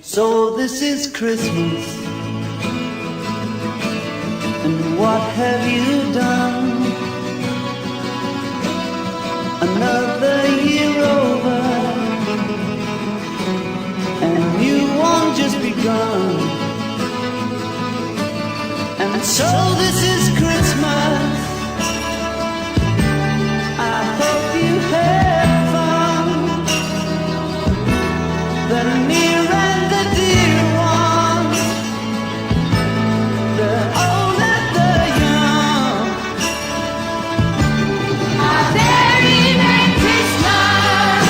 So this is Christmas, and what have you done? Another year over, and a new one just begun. And so this is Christmas. I hope you had fun. The near and the dear ones, the old and the young. A very Merry Christmas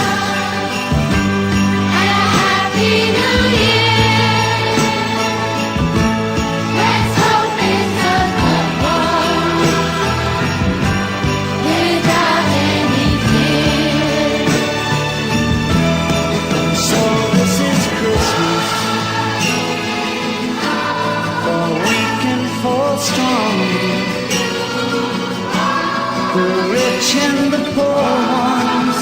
and a Happy New Year. Let's hope it's a good one without any fear. So this is Christmas, for weak and for strong, the rich and the poor ones.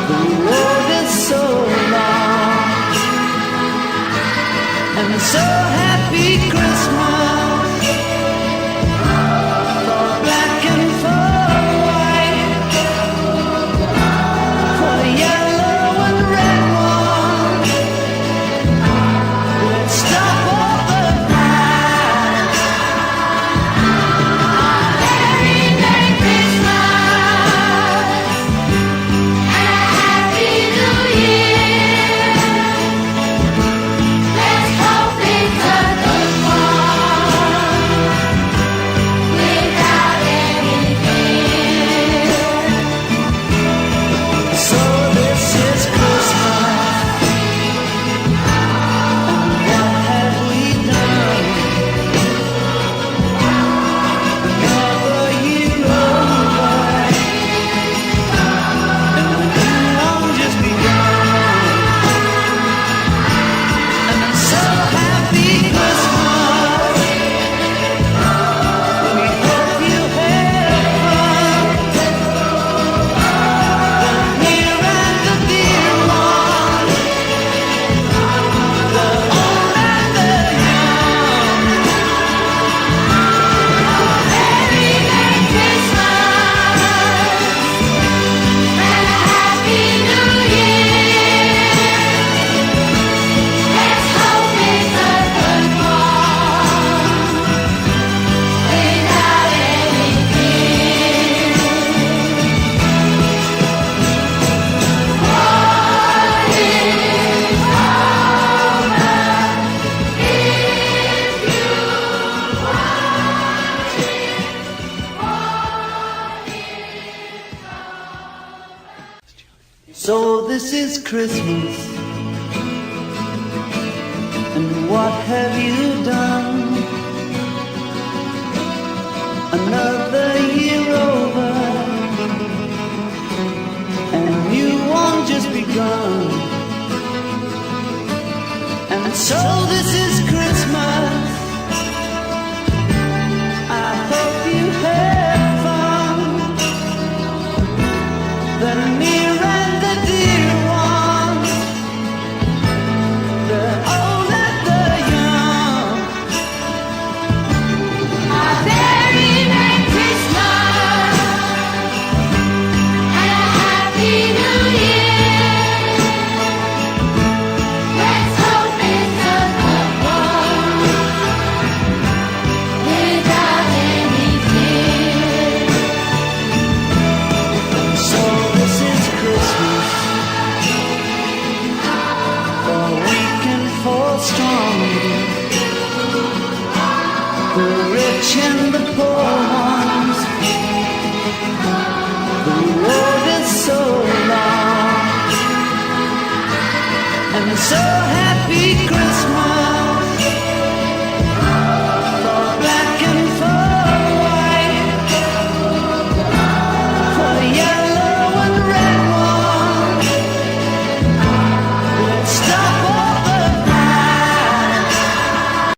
The road is so long, and so happy Christmas for black and for white, for yellow and red ones. Let's stop all the fights. Very Merry Christmas and a Happy New Year. Let's hope it's a good one without any fear. So this is Christmas, and what have we done? Another year over, and a new one just begun. And I'm so happy Christmas. We hope you had fun. The near and the dear ones, the old and the young. Very Merry Christmas and a Happy New Year. Let's hope it's a good one without any fear. What is So this is Christmas, and what have you done? Another year over, and a new one just begun. And so this is